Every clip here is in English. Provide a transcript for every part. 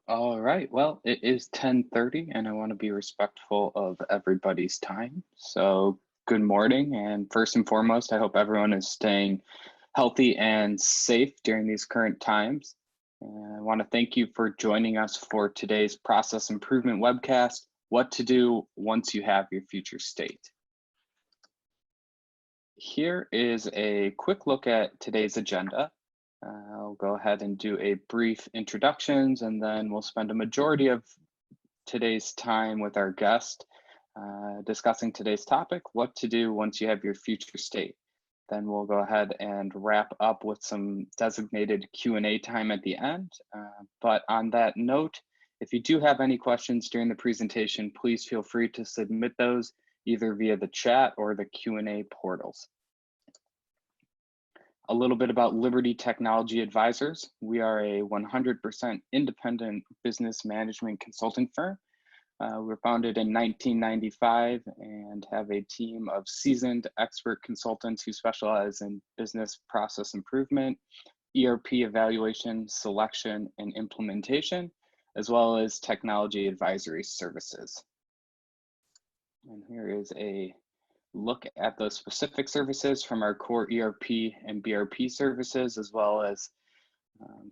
All right. Well, it is 10:30 and I want to be respectful of everybody's time. So, good morning. And first and foremost, I hope everyone is staying healthy and safe during these current times. And I want to thank you for joining us for today's process improvement webcast, What to Do Once You Have Your Future State. Here is a quick look at today's agenda. I'll go ahead and do a brief introductions, and then we'll spend a majority of today's time with our guest discussing today's topic, what to do once you have your future state. Then we'll go ahead and wrap up with some designated Q&A time at the end. But on that note, if you do have any questions during the presentation, please feel free to submit those either via the chat or the Q&A portals. A little bit about Liberty Technology Advisors. We are a 100% independent business management consulting firm. We were founded in 1995 and have a team of seasoned expert consultants who specialize in business process improvement, ERP evaluation, selection, and implementation, as well as technology advisory services. And here is a look at the specific services from our core ERP and BRP services, as well as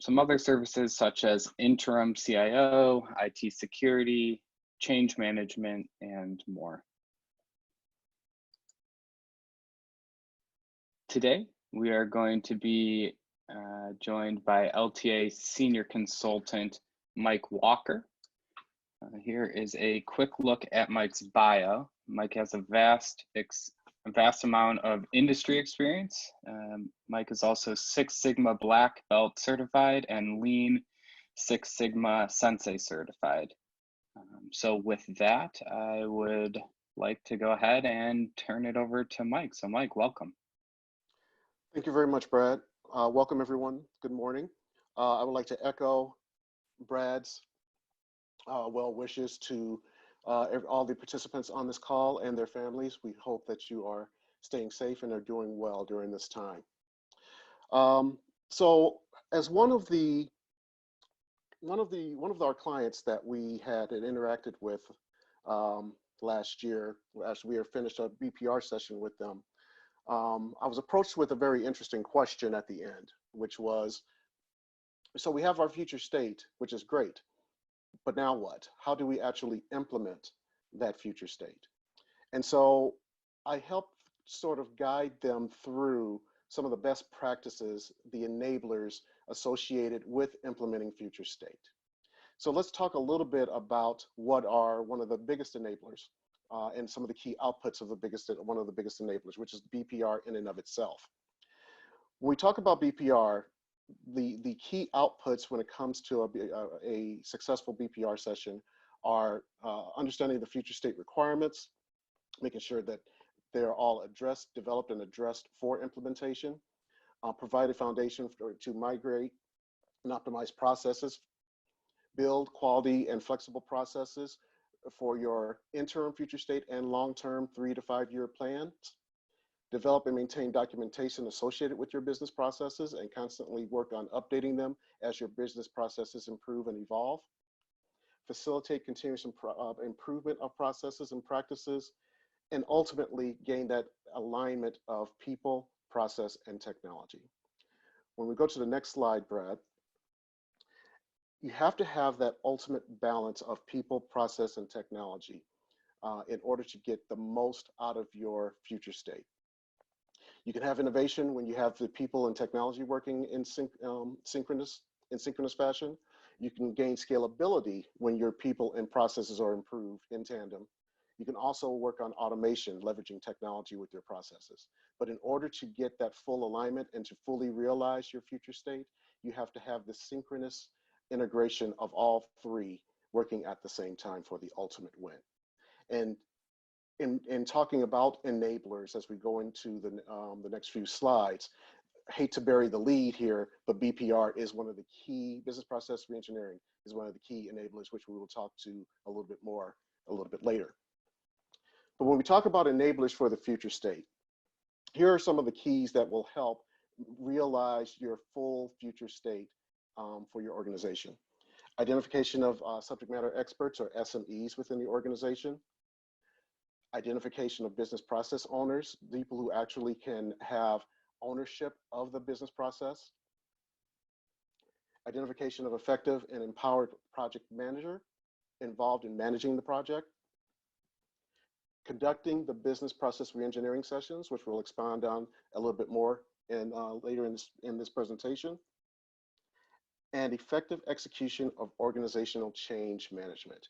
some other services such as interim CIO, IT security, change management, and more. Today, we are going to be joined by LTA Senior Consultant, Mike Walker. Here is a quick look at Mike's bio. Mike has a vast amount of industry experience. Mike is also Six Sigma Black Belt certified and Lean Six Sigma Sensei certified. So with that, I would like to go ahead and turn it over to Mike. So Mike, welcome. Thank you very much, Brad. Welcome everyone, good morning. I would like to echo Brad's well wishes to all the participants on this call and their families. We hope that you are staying safe and are doing well during this time. So as one of our clients that we had interacted with last year, as we finished a BPR session with them, I was approached with a very interesting question at the end, which was, so we have our future state, which is great, but now what? How do we actually implement that future state? And so I helped sort of guide them through some of the best practices, the enablers associated with implementing future state. So let's talk a little bit about what are one of the biggest enablers and some of the key outputs of one of the biggest enablers, which is BPR in and of itself. When we talk about BPR, the key outputs when it comes to a successful BPR session are understanding the future state requirements, making sure that they're all developed and addressed for implementation, provide a foundation to migrate and optimize processes, build quality and flexible processes for your interim future state and long-term 3 to 5 year plans, develop and maintain documentation associated with your business processes and constantly work on updating them as your business processes improve and evolve, facilitate continuous improvement of processes and practices, and ultimately gain that alignment of people, process, and technology. When we go to the next slide, Brad, you have to have that ultimate balance of people, process, and technology in order to get the most out of your future state. You can have innovation when you have the people and technology working in synchronous fashion. You can gain scalability when your people and processes are improved in tandem. You can also work on automation, leveraging technology with your processes. But in order to get that full alignment and to fully realize your future state, you have to have the synchronous integration of all three working at the same time for the ultimate win. And in talking about enablers as we go into the next few slides, hate to bury the lead here, but BPR is one of the key, business process reengineering is one of the key enablers, which we will talk to a little bit later. But when we talk about enablers for the future state, here are some of the keys that will help realize your full future state for your organization. Identification of subject matter experts or SMEs within the organization. Identification of business process owners, people who actually can have ownership of the business process. Identification of effective and empowered project manager involved in managing the project. Conducting the business process reengineering sessions, which we'll expand on a little bit more later in this presentation. And effective execution of organizational change management,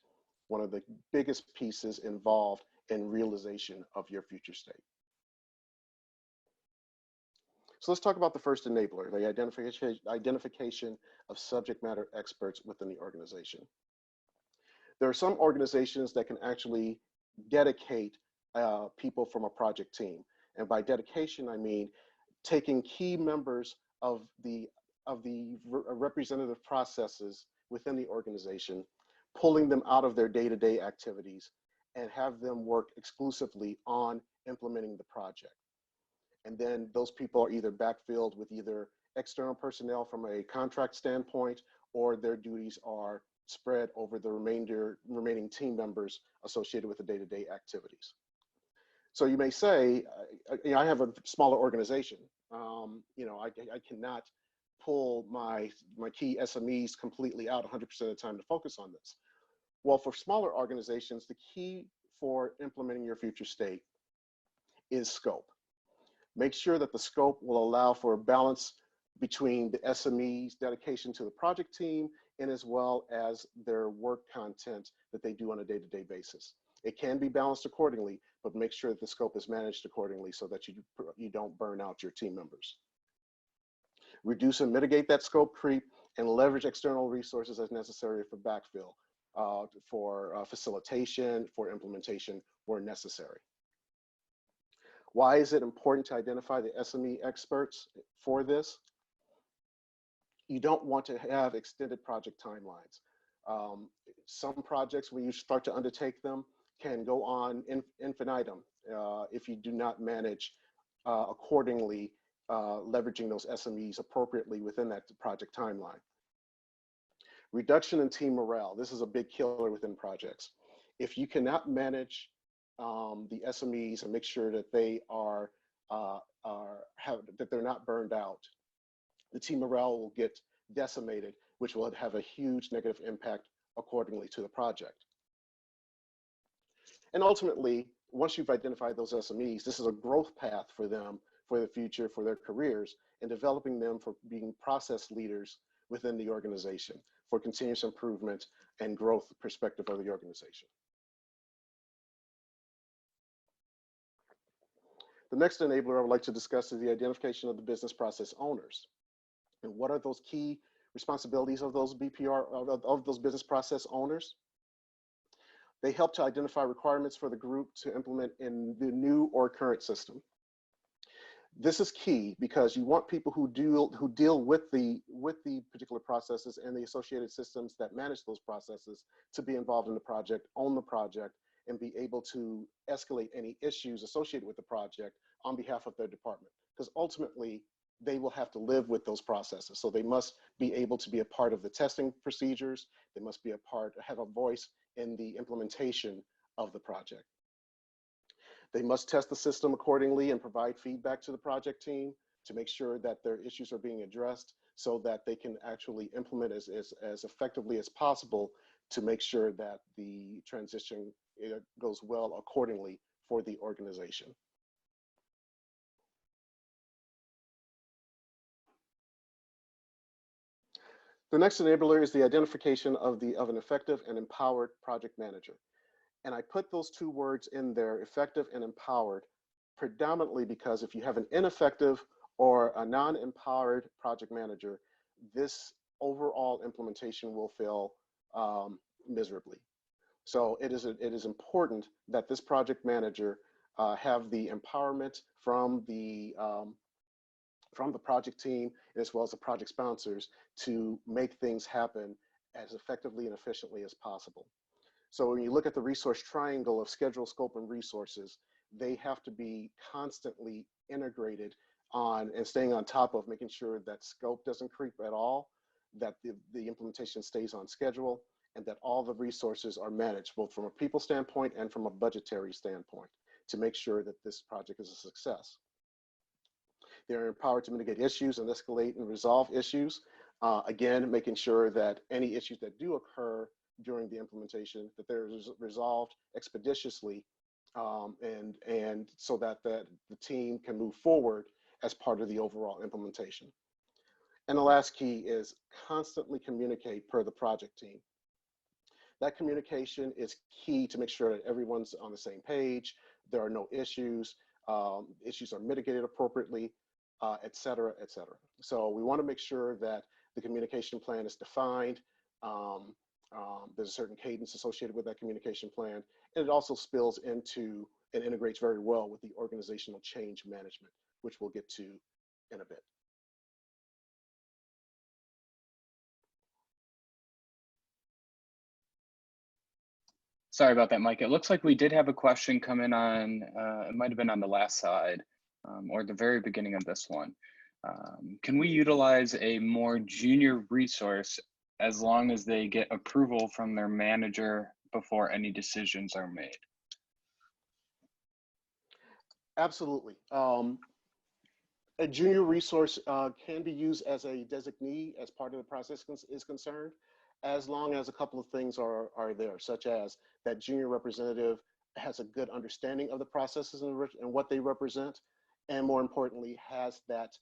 one of the biggest pieces involved in realization of your future state. So let's talk about the first enabler, the identification of subject matter experts within the organization. There are some organizations that can actually dedicate people from a project team. And by dedication, I mean taking key members of the representative processes within the organization, pulling them out of their day-to-day activities, and have them work exclusively on implementing the project. And then those people are either backfilled with either external personnel from a contract standpoint, or their duties are spread over the remaining team members associated with the day-to-day activities. So you may say, I have a smaller organization. I cannot pull my key SMEs completely out 100% of the time to focus on this. Well, for smaller organizations, the key for implementing your future state is scope. Make sure that the scope will allow for a balance between the SME's dedication to the project team and as well as their work content that they do on a day-to-day basis. It can be balanced accordingly, but make sure that the scope is managed accordingly so that you don't burn out your team members. Reduce and mitigate that scope creep and leverage external resources as necessary for backfill, for facilitation, for implementation where necessary. Why is it important to identify the SME experts for this? You don't want to have extended project timelines. Some projects, when you start to undertake them, can go on infinitum if you do not manage accordingly, leveraging those SMEs appropriately within that project timeline. Reduction in team morale. This is a big killer within projects. If you cannot manage the SMEs and make sure that they that they're not burned out, the team morale will get decimated, which will have a huge negative impact accordingly to the project. And ultimately, once you've identified those SMEs, this is a growth path for them for the future, for their careers, and developing them for being process leaders within the organization for continuous improvement and growth perspective of the organization. The next enabler I would like to discuss is the identification of the business process owners. And what are those key responsibilities of those of those business process owners? They help to identify requirements for the group to implement in the new or current system. This is key because you want people who deal with the particular processes and the associated systems that manage those processes to be involved in the project, own the project, and be able to escalate any issues associated with the project on behalf of their department. Because ultimately, they will have to live with those processes. So they must be able to be a part of the testing procedures. They must be have a voice in the implementation of the project. They must test the system accordingly and provide feedback to the project team to make sure that their issues are being addressed so that they can actually implement as effectively as possible to make sure that the transition goes well accordingly for the organization. The next enabler is the identification of an effective and empowered project manager. And I put those two words in there, effective and empowered, predominantly because if you have an ineffective or a non-empowered project manager, this overall implementation will fail miserably. So it is important that this project manager have the empowerment from the project team as well as the project sponsors to make things happen as effectively and efficiently as possible. So when you look at the resource triangle of schedule, scope, and resources, they have to be constantly integrated on and staying on top of making sure that scope doesn't creep at all, that the implementation stays on schedule, and that all the resources are managed, both from a people standpoint and from a budgetary standpoint, to make sure that this project is a success. They're empowered to mitigate issues and escalate and resolve issues. Again, making sure that any issues that do occur during the implementation, that they're resolved expeditiously, and so that the team can move forward as part of the overall implementation. And the last key is constantly communicate per the project team. That communication is key to make sure that everyone's on the same page, there are no issues, issues are mitigated appropriately, et cetera, et cetera. So we want to make sure that the communication plan is defined. There's a certain cadence associated with that communication plan, and it also spills into and integrates very well with the organizational change management, which we'll get to in a bit. Sorry about that, Mike. It looks like we did have a question come in on, it might have been on the last slide, or the very beginning of this one. Can we utilize a more junior resource as long as they get approval from their manager before any decisions are made? Absolutely. A junior resource can be used as a designee as part of the process is concerned, as long as a couple of things are there, such as that junior representative has a good understanding of the processes and what they represent, and more importantly, has that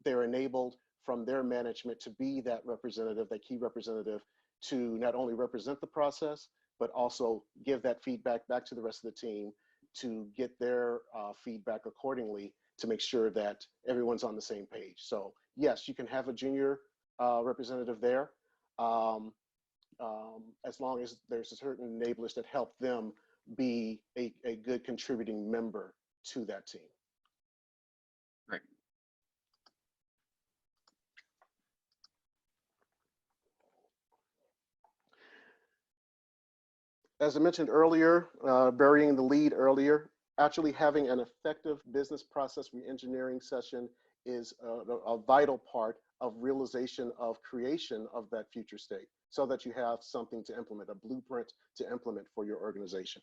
they're enabled from their management to be that representative, that key representative, to not only represent the process, but also give that feedback back to the rest of the team to get their feedback accordingly to make sure that everyone's on the same page. So yes, you can have a junior representative there, as long as there's a certain enablers that help them be a good contributing member to that team. Great. As I mentioned earlier, burying the lead earlier, actually having an effective business process reengineering session is a vital part of realization of creation of that future state, so that you have something to implement, a blueprint to implement for your organization.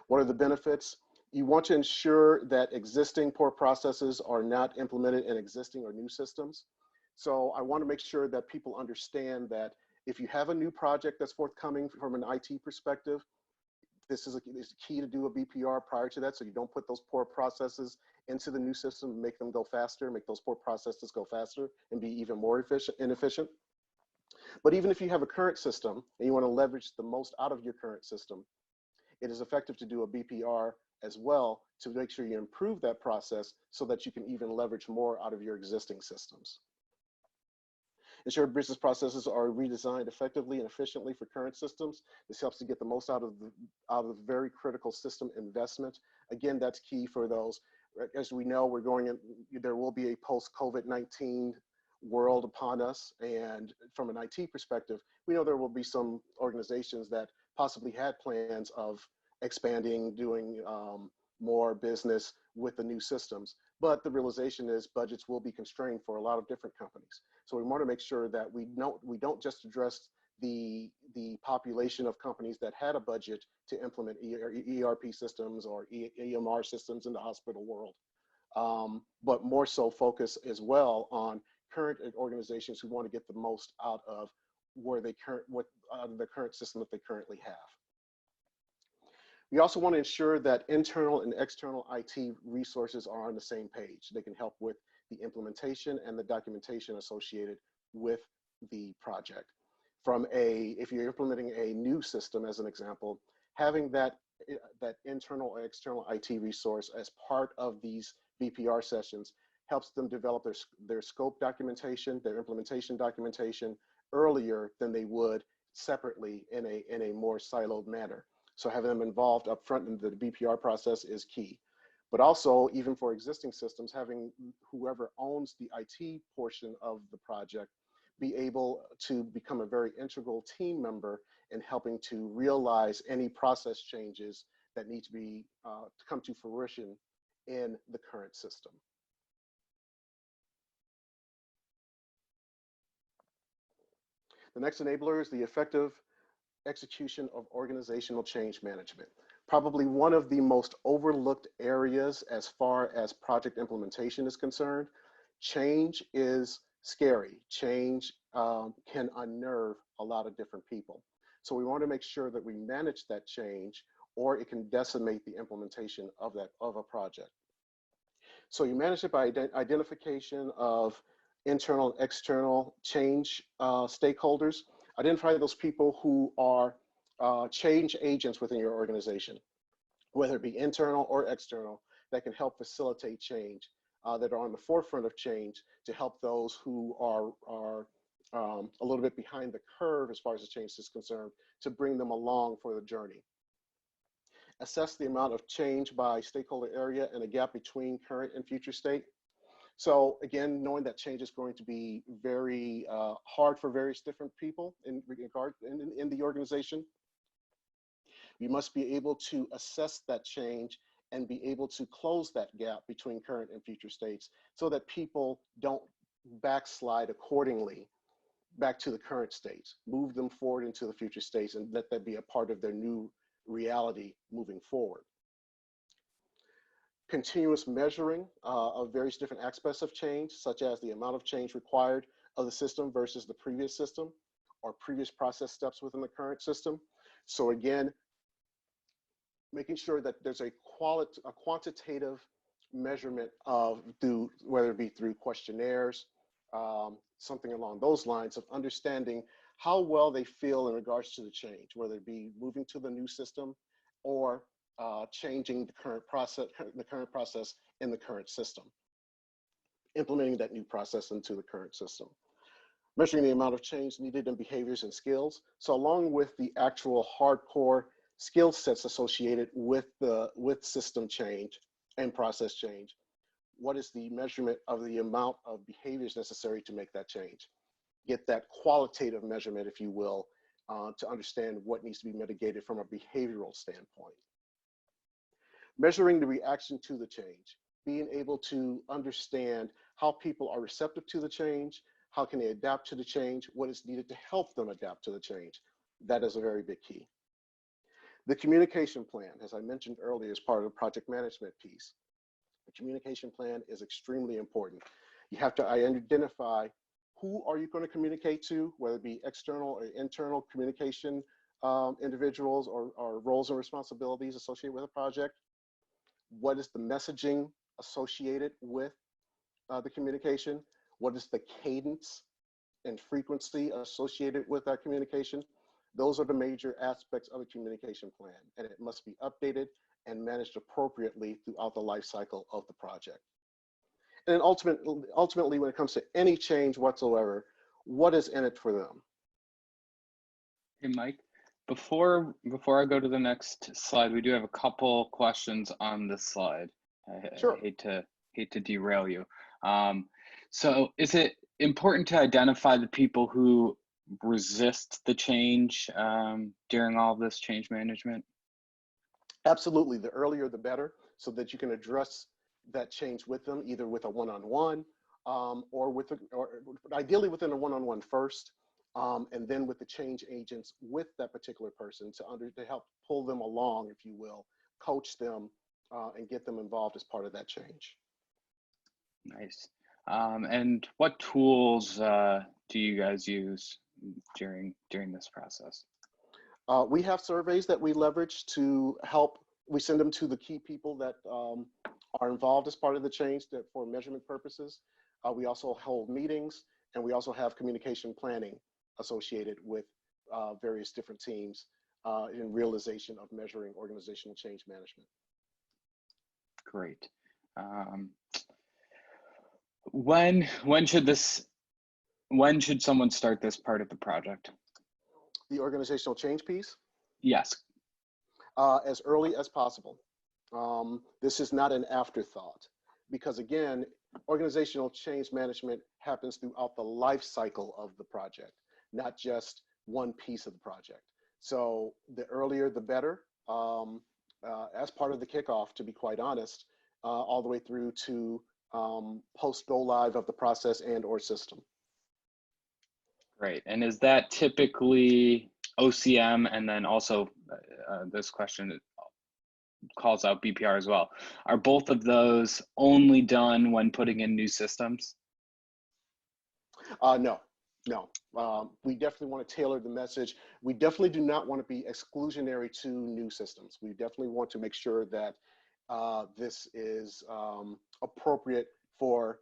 What are the benefits? You want to ensure that existing poor processes are not implemented in existing or new systems. So I want to make sure that people understand that if you have a new project that's forthcoming from an IT perspective, this is key to do a BPR prior to that, so you don't put those poor processes into the new system and make them go faster, make those poor processes go faster and be even more inefficient. But even if you have a current system and you want to leverage the most out of your current system, it is effective to do a BPR as well to make sure you improve that process so that you can even leverage more out of your existing systems. Ensure business processes are redesigned effectively and efficiently for current systems. This helps to get the most out of the very critical system investment. Again, that's key for those. As we know, there will be a post-COVID-19 world upon us. And from an IT perspective, we know there will be some organizations that possibly had plans of expanding, doing more business with the new systems. But the realization is budgets will be constrained for a lot of different companies. So we want to make sure that we don't just address the population of companies that had a budget to implement ERP systems or EMR systems in the hospital world, but more so focus as well on current organizations who want to get the most out of the current system that they currently have. We also want to ensure that internal and external IT resources are on the same page. They can help with the implementation and the documentation associated with the project. If you're implementing a new system, as an example, having that internal or external IT resource as part of these BPR sessions helps them develop their scope documentation, their implementation documentation earlier than they would separately in a more siloed manner. So having them involved up front in the BPR process is key. But also, even for existing systems, having whoever owns the IT portion of the project be able to become a very integral team member in helping to realize any process changes that need to be to come to fruition in the current system. The next enabler is the effective execution of organizational change management. Probably one of the most overlooked areas as far as project implementation is concerned. Change is scary. Change can unnerve a lot of different people. So we want to make sure that we manage that change, or it can decimate the implementation of a project. So you manage it by identification of internal and external change stakeholders. Identify those people who are change agents within your organization, whether it be internal or external, that can help facilitate change, that are on the forefront of change to help those who are a little bit behind the curve as far as the change is concerned, to bring them along for the journey. Assess the amount of change by stakeholder area and a gap between current and future state. So again, knowing that change is going to be very hard for various different people in the organization, you must be able to assess that change and be able to close that gap between current and future states so that people don't backslide accordingly back to the current states. Move them forward into the future states and let that be a part of their new reality moving forward. Continuous measuring of various different aspects of change, such as the amount of change required of the system versus the previous system or previous process steps within the current system. So again, making sure that there's a quantitative measurement of, whether it be through questionnaires, something along those lines, of understanding how well they feel in regards to the change, whether it be moving to the new system or changing the current process in the current system, implementing that new process into the current system. Measuring the amount of change needed in behaviors and skills. So along with the actual hardcore skill sets associated with system change and process change, what is the measurement of the amount of behaviors necessary to make that change? Get that qualitative measurement, if you will, to understand what needs to be mitigated from a behavioral standpoint. Measuring the reaction to the change, being able to understand how people are receptive to the change, how can they adapt to the change, what is needed to help them adapt to the change. That is a very big key. The communication plan, as I mentioned earlier, is part of the project management piece. The communication plan is extremely important. You have to identify who are you going to communicate to, whether it be external or internal communication individuals or roles and responsibilities associated with a project. What is the messaging associated with the communication? What is the cadence and frequency associated with that communication? Those are the major aspects of a communication plan, and it must be updated and managed appropriately throughout the life cycle of the project. And then ultimately, when it comes to any change whatsoever, what is in it for them? Hey, Mike, before I go to the next slide, we do have a couple questions on this slide. Sure. I hate to derail you. So is it important to identify the people who resist the change during all this change management? Absolutely. The earlier, the better, so that you can address that change with them, either with a one-on-one or ideally within a one-on-one first, and then with the change agents with that particular person to help pull them along, if you will, coach them and get them involved as part of that change. Nice. And what tools do you guys use during this process? We have surveys that we leverage to help. We send them to the key people that are involved as part of the change for measurement purposes. We also hold meetings, and we also have communication planning associated with various different teams in realization of measuring organizational change management. Great. When should someone start this part of the project? The organizational change piece? Yes. As early as possible. This is not an afterthought, because again, organizational change management happens throughout the life cycle of the project, not just one piece of the project. So the earlier, the better, as part of the kickoff, to be quite honest, all the way through to post go live of the process and or system. Great. And is that typically OCM, and then also this question calls out BPR as well. Are both of those only done when putting in new systems? No, no. We definitely want to tailor the message. We definitely do not want to be exclusionary to new systems. We definitely want to make sure that this is appropriate for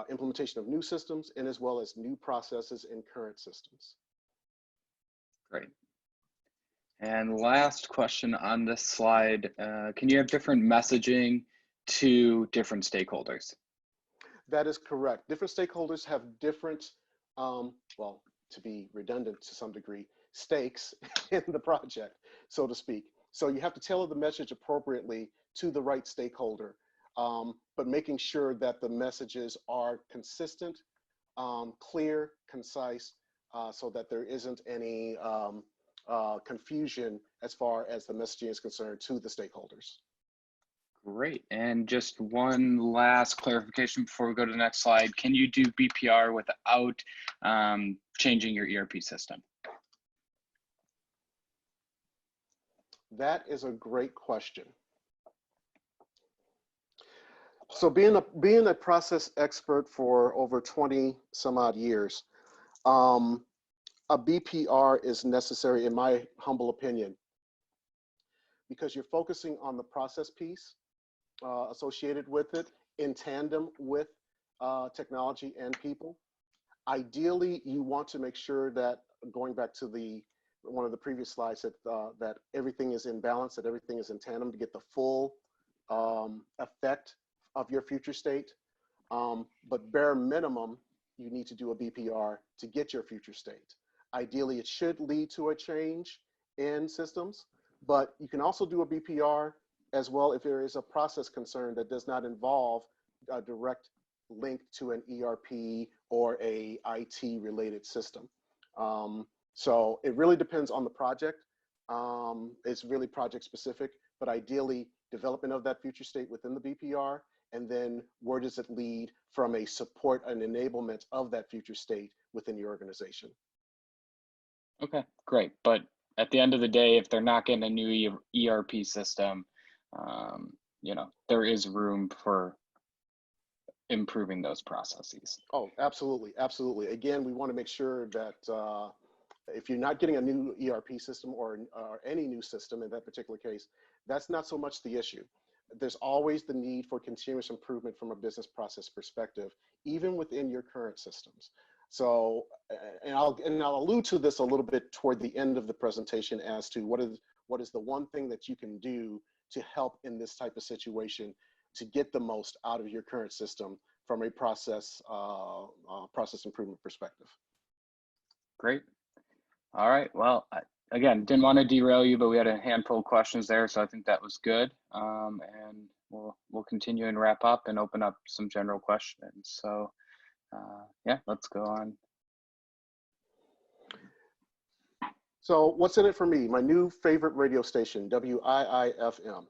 implementation of new systems and as well as new processes in current systems. Great. And last question on this slide, can you have different messaging to different stakeholders? That is correct. Different stakeholders have different, well, to be redundant to some degree, stakes in the project, so to speak. So you have to tailor the message appropriately to the right stakeholder, but making sure that the messages are consistent, clear, concise, so that there isn't any confusion as far as the messaging is concerned to the stakeholders. Great. And just one last clarification before we go to the next slide. Can you do BPR without changing your ERP system? That is a great question. So being a process expert for over 20 some odd years, a BPR is necessary in my humble opinion, because you're focusing on the process piece associated with it in tandem with technology and people. Ideally, you want to make sure that, going back to one of the previous slides, that everything is in balance, that everything is in tandem to get the full effect of your future state. But bare minimum, you need to do a BPR to get your future state. Ideally, it should lead to a change in systems, but you can also do a BPR as well if there is a process concern that does not involve a direct link to an ERP or a IT related system. So it really depends on the project. It's really project specific, but ideally development of that future state within the BPR, and then where does it lead from a support and enablement of that future state within your organization. Okay, great. But at the end of the day, if they're not getting a new ERP system, you know, there is room for improving those processes. Oh, absolutely, absolutely. Again, we want to make sure that if you're not getting a new ERP system or any new system in that particular case, that's not so much the issue. There's always the need for continuous improvement from a business process perspective, even within your current systems. So, and I'll allude to this a little bit toward the end of the presentation as to what is the one thing that you can do to help in this type of situation to get the most out of your current system from a process improvement perspective. Great. All right. Well, again, didn't want to derail you, but we had a handful of questions there, so I think that was good. And we'll continue and wrap up and open up some general questions. So yeah, let's go on. So what's in it for me? My new favorite radio station, WIIFM.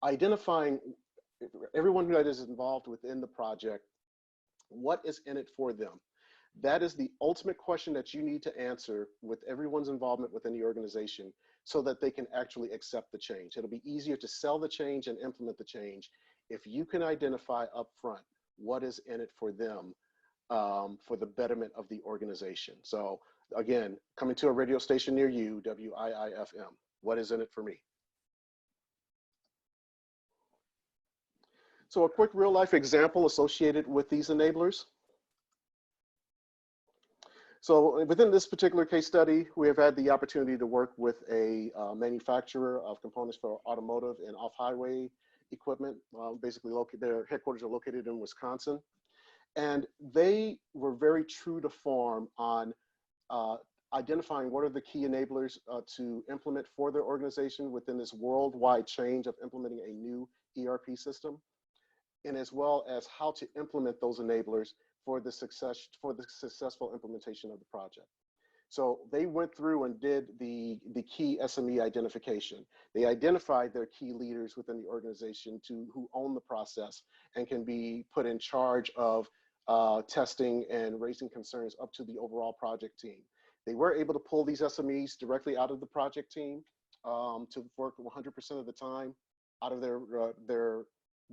Identifying everyone that is involved within the project, what is in it for them? That is the ultimate question that you need to answer with everyone's involvement within the organization so that they can actually accept the change. It'll be easier to sell the change and implement the change if you can identify upfront what is in it for them for the betterment of the organization. So again, coming to a radio station near you, WIIFM, what is in it for me? So a quick real life example associated with these enablers. So within this particular case study, we have had the opportunity to work with a manufacturer of components for automotive and off-highway equipment. Basically, their headquarters are located in Wisconsin. And they were very true to form on identifying what are the key enablers to implement for their organization within this worldwide change of implementing a new ERP system, and as well as how to implement those enablers for the successful implementation of the project. So they went through and did the key SME identification. They identified their key leaders within the organization who own the process and can be put in charge of testing and raising concerns up to the overall project team. They were able to pull these SMEs directly out of the project team to work 100% of the time out of their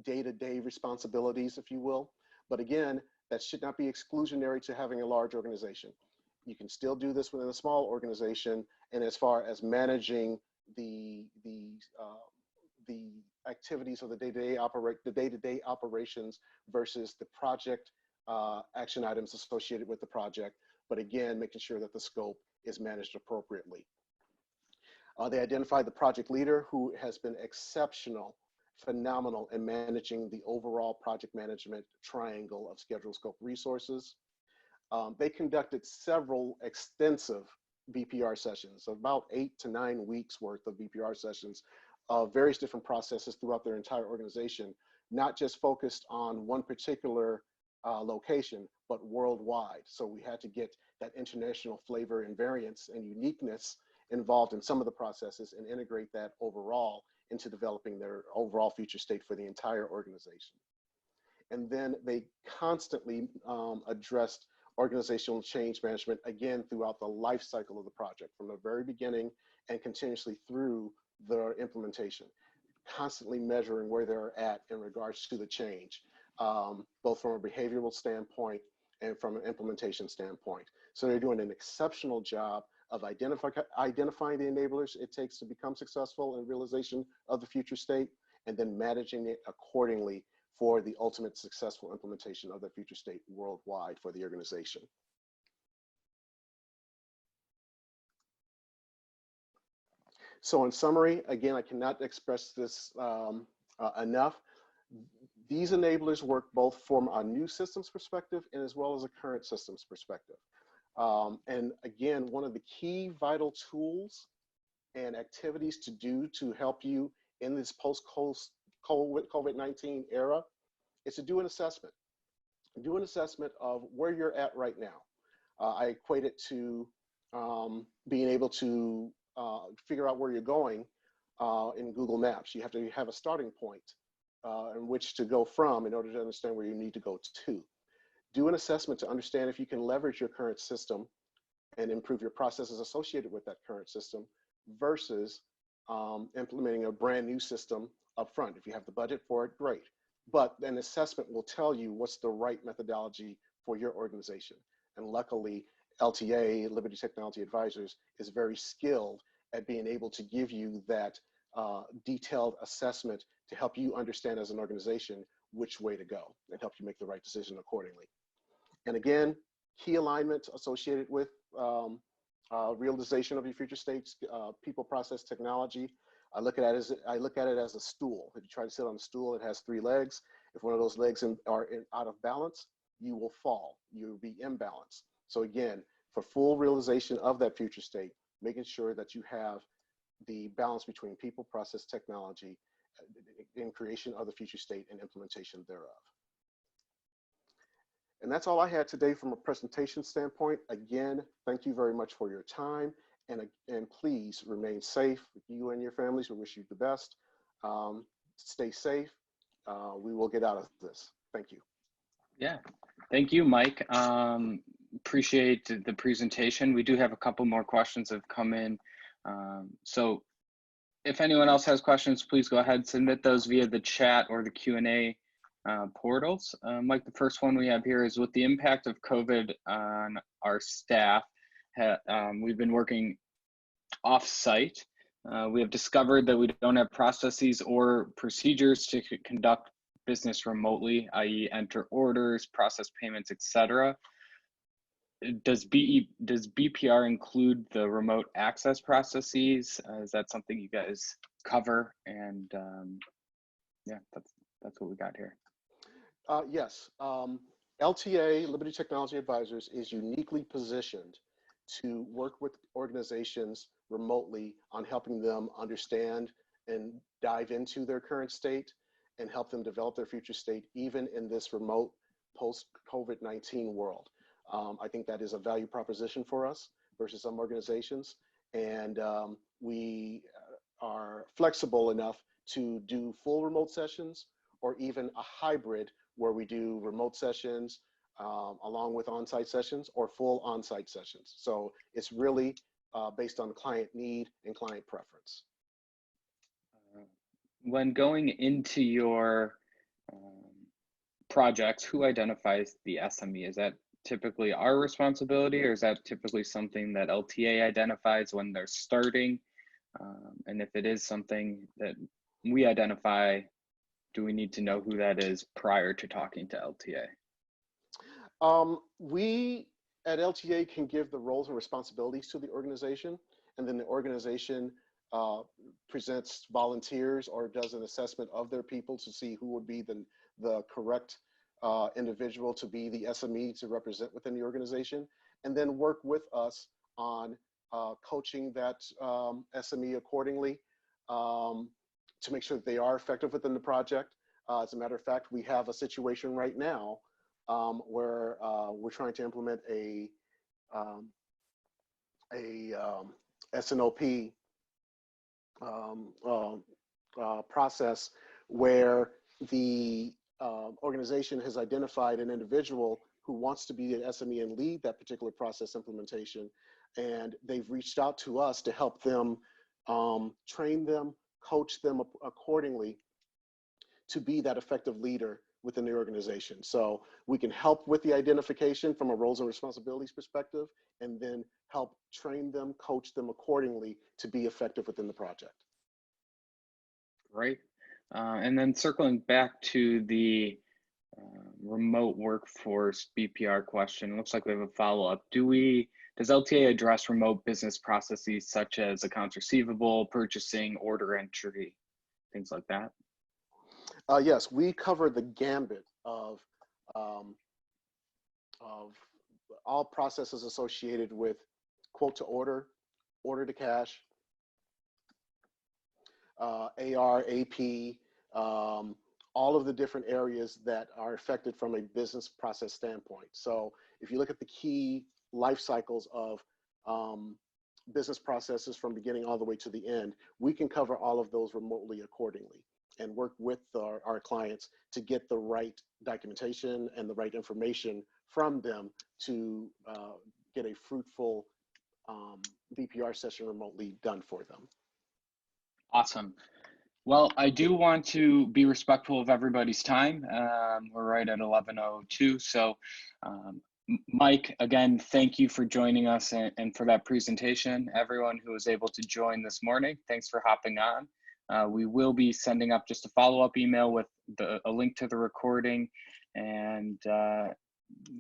day-to-day responsibilities, if you will. But again, that should not be exclusionary to having a large organization. You can still do this within a small organization, and as far as managing the activities of the day-to-day operations versus the project action items associated with the project, but again, making sure that the scope is managed appropriately. They identified the project leader, who has been exceptional, phenomenal in managing the overall project management triangle of schedule, scope, resources. They conducted several extensive BPR sessions, about 8 to 9 weeks worth of BPR sessions of various different processes throughout their entire organization, not just focused on one particular location, but worldwide. So we had to get that international flavor and variance and uniqueness involved in some of the processes and integrate that overall into developing their overall future state for the entire organization. And then they constantly addressed organizational change management, again, throughout the life cycle of the project, from the very beginning and continuously through the implementation, constantly measuring where they're at in regards to the change, both from a behavioral standpoint and from an implementation standpoint. So they're doing an exceptional job of identifying the enablers it takes to become successful in realization of the future state, and then managing it accordingly for the ultimate successful implementation of the future state worldwide for the organization. So in summary, again, I cannot express this enough. These enablers work both from a new systems perspective and as well as a current systems perspective. And again, one of the key vital tools and activities to do to help you in this post-COVID-19 era is to do an assessment. Do an assessment of where you're at right now. I equate it to being able to figure out where you're going in Google Maps. You have to have a starting point in which to go from in order to understand where you need to go to. Do an assessment to understand if you can leverage your current system and improve your processes associated with that current system versus implementing a brand new system up front. If you have the budget for it, great. But an assessment will tell you what's the right methodology for your organization. And luckily, LTA, Liberty Technology Advisors, is very skilled at being able to give you that detailed assessment to help you understand as an organization which way to go and help you make the right decision accordingly. And again, key alignment associated with realization of your future states, people, process, technology. I look at it as a stool. If you try to sit on a stool, it has 3 legs. If one of those legs are out of balance, you will fall. You'll be imbalanced. So again, for full realization of that future state, making sure that you have the balance between people, process, technology in creation of the future state and implementation thereof. And that's all I had today from a presentation standpoint. Again, thank you very much for your time, and please remain safe. You and your families, we wish you the best. Stay safe. We will get out of this. Thank you. Yeah, thank you, Mike. Appreciate the presentation. We do have a couple more questions that have come in. So if anyone else has questions, please go ahead and submit those via the chat or the Q&A portals. Mike, the first one we have here is, with the impact of COVID on our staff, we've been working off-site. We have discovered that we don't have processes or procedures to conduct business remotely, i.e. enter orders, process payments, etc. Does BPR include the remote access processes? Is that something you guys cover? And yeah, that's what we got here. Yes, LTA, Liberty Technology Advisors, is uniquely positioned to work with organizations remotely on helping them understand and dive into their current state and help them develop their future state, even in this remote post-COVID-19 world. I think that is a value proposition for us versus some organizations. And we are flexible enough to do full remote sessions, or even a hybrid where we do remote sessions along with on-site sessions or full on-site sessions. So it's really based on client need and client preference. When going into your projects, who identifies the SME? Is that typically our responsibility, or is that typically something that LTA identifies when they're starting? And if it is something that we identify, do we need to know who that is prior to talking to LTA? We at LTA can give the roles and responsibilities to the organization, and then the organization presents volunteers or does an assessment of their people to see who would be the correct individual to be the SME to represent within the organization, and then work with us on coaching that SME accordingly to make sure that they are effective within the project. As a matter of fact, we have a situation right now where we're trying to implement a SNOP process where the organization has identified an individual who wants to be an SME and lead that particular process implementation. And they've reached out to us to help them train them, coach them accordingly to be that effective leader within the organization. So we can help with the identification from a roles and responsibilities perspective, and then help train them, coach them accordingly to be effective within the project. Right. And then circling back to the remote workforce BPR question, looks like we have a follow-up. Does LTA address remote business processes such as accounts receivable, purchasing, order entry, things like that? Yes, we cover the gambit of all processes associated with quote to order, order to cash, AR, AP, all of the different areas that are affected from a business process standpoint. So if you look at the key life cycles of business processes from beginning all the way to the end, we can cover all of those remotely accordingly and work with our clients to get the right documentation and the right information from them to get a fruitful BPR session remotely done for them. Awesome. Well, I do want to be respectful of everybody's time. We're right at 11:02. So Mike, again, thank you for joining us and for that presentation. Everyone who was able to join this morning, thanks for hopping on. We will be sending up just a follow-up email with a link to the recording, and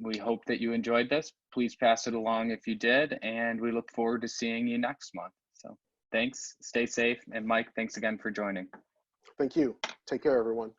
we hope that you enjoyed this. Please pass it along if you did, and we look forward to seeing you next month. So thanks, stay safe, and Mike, thanks again for joining. Thank you. Take care, everyone.